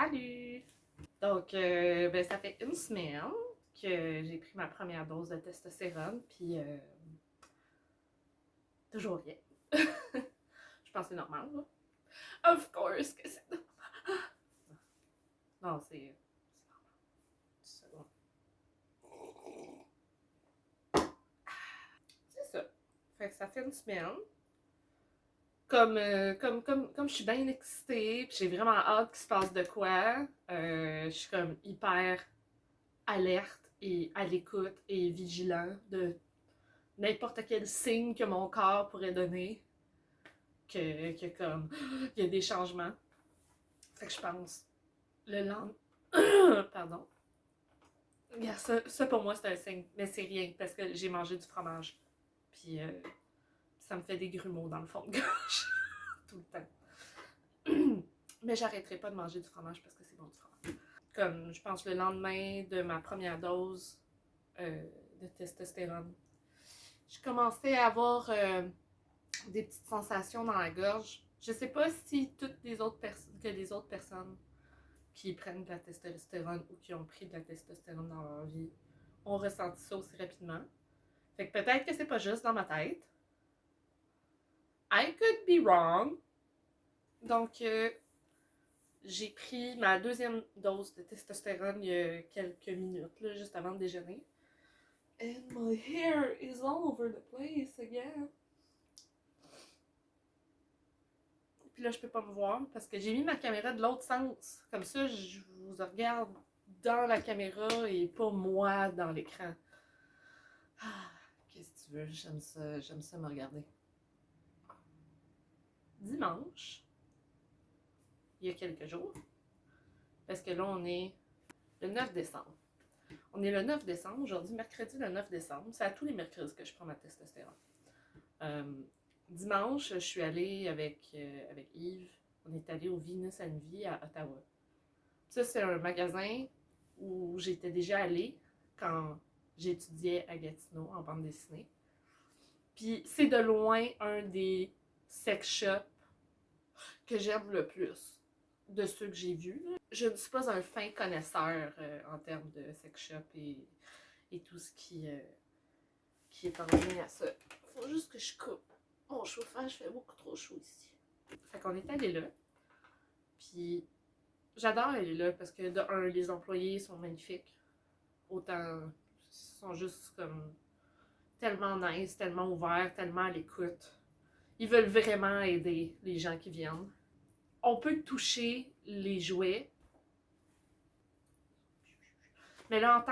Salut! Donc, ça fait une semaine que j'ai pris ma première dose de testostérone, puis toujours rien. Je pense que c'est normal, là. Of course que c'est normal. Non, c'est normal. C'est ça. Fait que ça fait une semaine. Comme je suis bien excitée, puis j'ai vraiment hâte qu'il se passe de quoi, je suis comme hyper alerte et à l'écoute et vigilant de n'importe quel signe que mon corps pourrait donner comme il y a des changements. Fait que je pense le lendemain. Pardon. Ça pour moi c'est un signe, mais c'est rien parce que j'ai mangé du fromage. Puis ça me fait des grumeaux dans le fond de gorge tout le temps. Mais j'arrêterai pas de manger du fromage parce que c'est bon du fromage. Comme je pense le lendemain de ma première dose de testostérone, je commençais à avoir des petites sensations dans la gorge. Je sais pas si toutes les autres personnes qui prennent de la testostérone ou qui ont pris de la testostérone dans leur vie ont ressenti ça aussi rapidement. Fait que peut-être que c'est pas juste dans ma tête. I could be wrong. Donc, j'ai pris ma deuxième dose de testostérone il y a quelques minutes, là, juste avant le déjeuner. And my hair is all over the place again. Puis là, je peux pas me voir parce que j'ai mis ma caméra de l'autre sens. Comme ça, je vous regarde dans la caméra et pas moi dans l'écran. Ah, qu'est-ce que tu veux? J'aime ça me regarder. Dimanche, il y a quelques jours, parce que là, on est le 9 décembre. On est le 9 décembre, aujourd'hui, mercredi le 9 décembre. C'est à tous les mercredis que je prends ma testostérone. Dimanche, je suis allée avec Yves. On est allé au Venus Envy à Ottawa. Ça, c'est un magasin où j'étais déjà allée quand j'étudiais à Gatineau en bande dessinée. Puis c'est de loin un des sex shops que j'aime le plus de ceux que j'ai vus. Je ne suis pas un fin connaisseur en termes de sex shop et tout ce qui est en lien à ça. Faut juste que je coupe. Mon chauffage fait beaucoup trop chaud ici. Fait qu'on est allé là. Puis j'adore aller là parce que de un, les employés sont magnifiques. Autant, ils sont juste comme tellement nice, tellement ouverts, tellement à l'écoute. Ils veulent vraiment aider les gens qui viennent. On peut toucher les jouets. Mais là,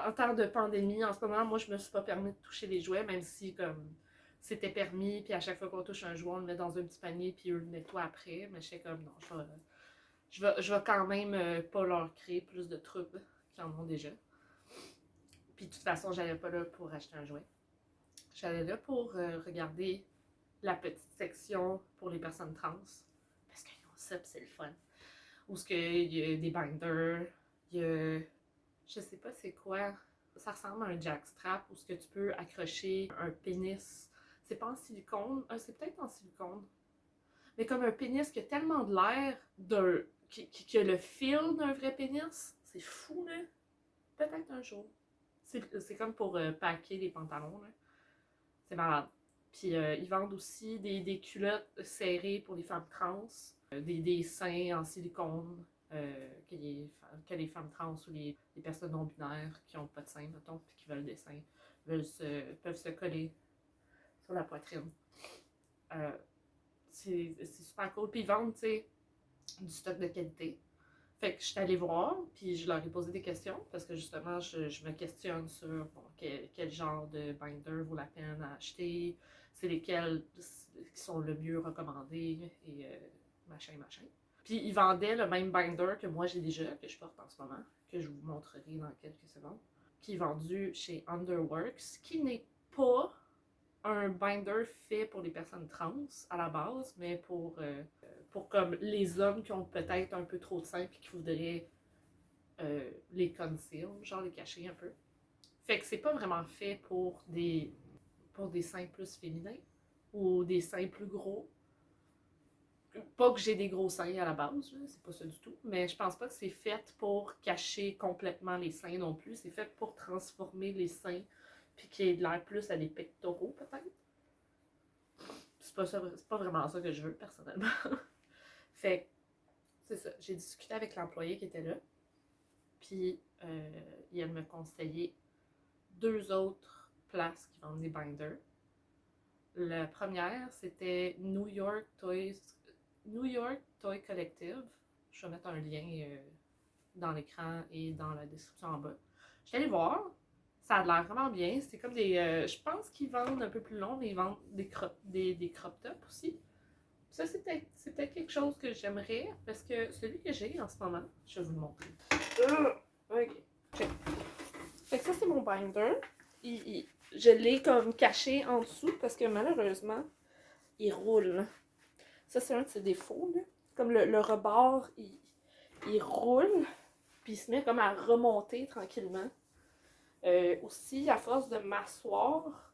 en temps de pandémie, en ce moment, moi, je me suis pas permis de toucher les jouets, même si, comme, c'était permis, puis à chaque fois qu'on touche un jouet, on le met dans un petit panier, puis eux le nettoient après. Mais je sais comme, non, je vais quand même pas leur créer plus de troubles qu'ils en ont déjà. Puis de toute façon, j'allais pas là pour acheter un jouet. J'allais là pour regarder la petite section pour les personnes trans. Parce qu'ils ont ça, pis c'est le fun. Où ce qu'il y a des binders, il y a... Je sais pas c'est quoi. Ça ressemble à un jackstrap où ce que tu peux accrocher un pénis. C'est pas en silicone. C'est peut-être en silicone. Mais comme un pénis qui a tellement de l'air qui a le fil d'un vrai pénis. C'est fou, là. Peut-être un jour. C'est comme pour packer les pantalons, là. C'est malade. Puis ils vendent aussi des culottes serrées pour les femmes trans, des seins en silicone que les femmes trans ou les personnes non binaires qui n'ont pas de seins, mettons, puis qui veulent des seins, peuvent se coller sur la poitrine. C'est super cool. Puis ils vendent, tu sais, du stock de qualité. Fait que je suis allée voir, puis je leur ai posé des questions, parce que justement, je me questionne sur bon, quel genre de binder vaut la peine à acheter, c'est lesquels qui sont le mieux recommandés, et machin. Puis ils vendaient le même binder que moi j'ai déjà, que je porte en ce moment, que je vous montrerai dans quelques secondes, qui est vendu chez Underworks, qui n'est pas un binder fait pour les personnes trans à la base, mais pour comme les hommes qui ont peut-être un peu trop de seins et qui voudraient les conceal, genre les cacher un peu. Fait que c'est pas vraiment fait pour des seins plus féminins ou des seins plus gros. Pas que j'ai des gros seins à la base, là, c'est pas ça du tout, mais je pense pas que c'est fait pour cacher complètement les seins non plus. C'est fait pour transformer les seins, puis qu'il y ait de l'air plus à des pectoraux, peut-être. C'est pas ça, c'est pas vraiment ça que je veux, personnellement. Fait que, c'est ça. J'ai discuté avec l'employé qui était là, puis il me conseillait 2 autres places qui vendent des binders. La première, c'était New York Toy Collective. Je vais mettre un lien dans l'écran et dans la description en bas. Je suis allée voir. Ça a l'air vraiment bien. C'est comme des. Je pense qu'ils vendent un peu plus long, mais ils vendent des crop tops aussi. Ça, c'est peut-être quelque chose que j'aimerais parce que celui que j'ai en ce moment, je vais vous le montrer. Ok. Check. Fait que ça, c'est mon binder. Je l'ai comme caché en dessous parce que malheureusement, il roule. Ça, c'est un de ses défauts. Là. Comme le rebord, il roule, puis il se met comme à remonter tranquillement. Aussi, à force de m'asseoir,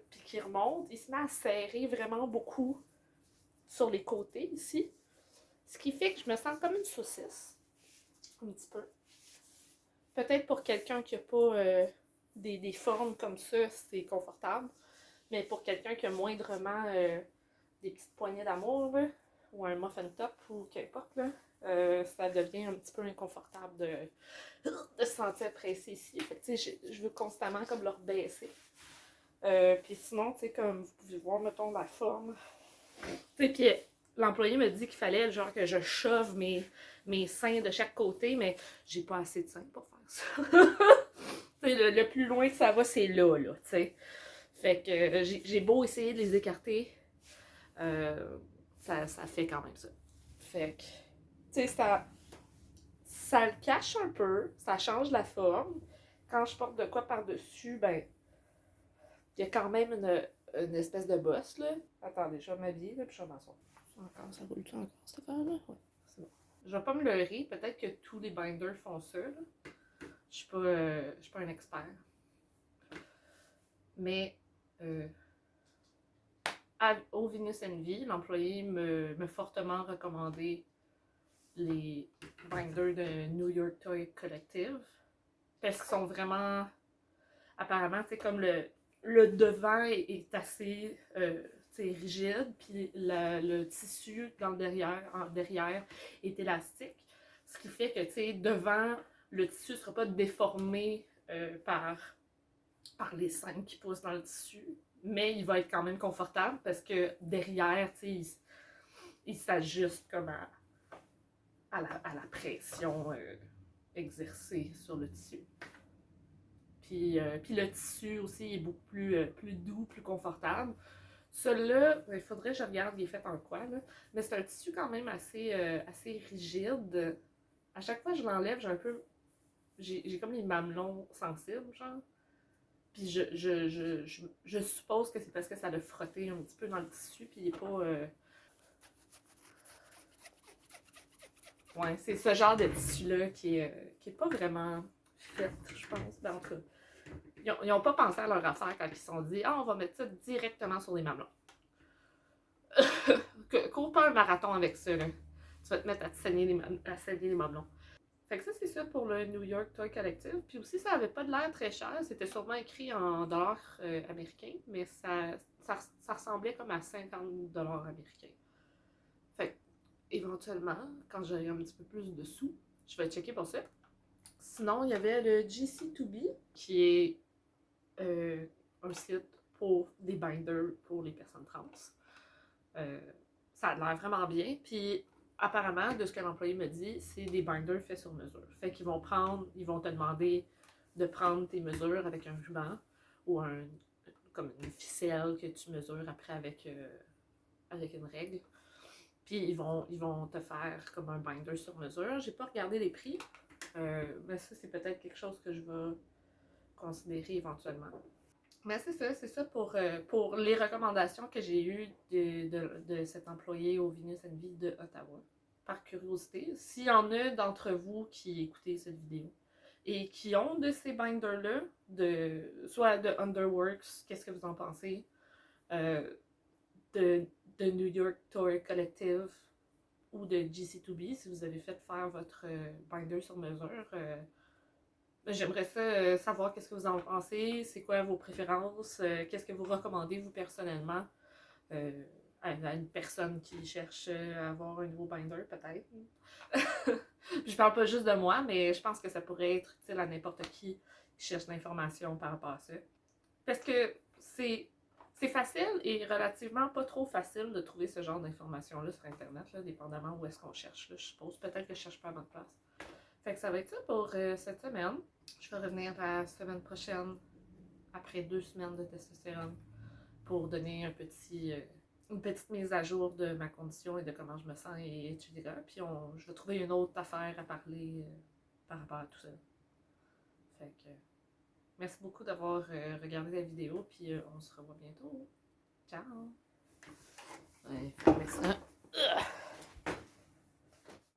puis qu'il remonte, il se met à serrer vraiment beaucoup sur les côtés ici. Ce qui fait que je me sens comme une saucisse. Un petit peu. Peut-être pour quelqu'un qui n'a pas des formes comme ça, c'est confortable. Mais pour quelqu'un qui a moindrement des petites poignées d'amour, là, ou un muffin top, ou qu'importe, là, ça devient un petit peu inconfortable de se sentir pressé ici. Fait que, je veux constamment comme leur baisser. Puis sinon, tu sais, comme vous pouvez voir, mettons, la forme. Tu sais, puis l'employé me dit qu'il fallait, genre, que je chauffe mes seins de chaque côté, mais j'ai pas assez de seins pour faire ça. le plus loin que ça va, c'est là, tu sais. Fait que j'ai beau essayer de les écarter, ça fait quand même ça. Fait que, tu sais, ça le cache un peu, ça change la forme. Quand je porte de quoi par-dessus, ben, il y a quand même une espèce de bosse, là. Attendez, je vais m'habiller, là, puis je vais m'asseoir. Encore, ça roule-tu encore, cette affaire-là? Ouais, c'est bon. Je vais pas me leurrer, peut-être que tous les binders font ça, là. Je suis pas un expert. Mais, au Venus Envy, l'employé me fortement recommandé les binders de New York Toy Collective parce qu'ils sont vraiment apparemment c'est comme le devant est assez rigide puis le tissu dans le derrière est élastique, ce qui fait que devant le tissu ne sera pas déformé par les seins qui poussent dans le tissu, mais il va être quand même confortable parce que derrière, il s'ajuste comme à la pression exercée sur le tissu. Puis le tissu aussi est beaucoup plus doux, plus confortable. Celui-là, il faudrait que je regarde, il est fait en quoi, là. Mais c'est un tissu quand même assez rigide. À chaque fois que je l'enlève, j'ai comme les mamelons sensibles, genre. Puis je suppose que c'est parce que ça l'a frotté un petit peu dans le tissu, puis il est pas. Ouais, c'est ce genre de tissu-là qui est pas vraiment fait, je pense. Ben, en tout cas, ils ont pas pensé à leur affaire quand ils se sont dit « Ah, on va mettre ça directement sur les mamelons. » Cours pas un marathon avec ça, là. Tu vas te mettre à te saigner les mamelons. Fait que ça, c'est ça pour le New York Toy Collective. Puis aussi, ça avait pas de l'air très cher. C'était sûrement écrit en dollars américains, mais ça ressemblait comme à 50 dollars américains. Fait que, éventuellement, quand j'aurai un petit peu plus de sous, je vais checker pour ça. Sinon, il y avait le GC2B, qui est un site pour des binders pour les personnes trans. Ça a l'air vraiment bien. Puis apparemment, de ce que l'employé me dit, c'est des binders faits sur mesure. Fait qu'ils vont te demander de prendre tes mesures avec un ruban ou comme une ficelle que tu mesures après avec une règle. Puis ils vont te faire comme un binder sur mesure. J'ai pas regardé les prix, mais ça c'est peut-être quelque chose que je vais considérer éventuellement. Mais c'est ça pour les recommandations que j'ai eues de cet employé au Venus Envy de Ottawa. Par curiosité, s'il y en a d'entre vous qui écoutez cette vidéo et qui ont de ces binders-là, soit de Underworks, qu'est-ce que vous en pensez? De New York Toy Collective, ou de GC2B, si vous avez fait faire votre binder sur mesure. J'aimerais ça savoir qu'est-ce que vous en pensez, c'est quoi vos préférences, qu'est-ce que vous recommandez vous personnellement à une personne qui cherche à avoir un nouveau binder peut-être. Je parle pas juste de moi, mais je pense que ça pourrait être utile à n'importe qui cherche l'information par rapport à ça. Parce que c'est facile et relativement pas trop facile de trouver ce genre d'informations-là sur Internet, là, dépendamment où est-ce qu'on cherche. Là, je suppose peut-être que je cherche pas à bonne place. Fait que ça va être ça pour cette semaine. Je vais revenir la semaine prochaine, après 2 semaines de testostérone, pour donner une petite mise à jour de ma condition et de comment je me sens, et etc. Puis je vais trouver une autre affaire à parler par rapport à tout ça. Fait que merci beaucoup d'avoir regardé la vidéo, puis on se revoit bientôt. Ciao!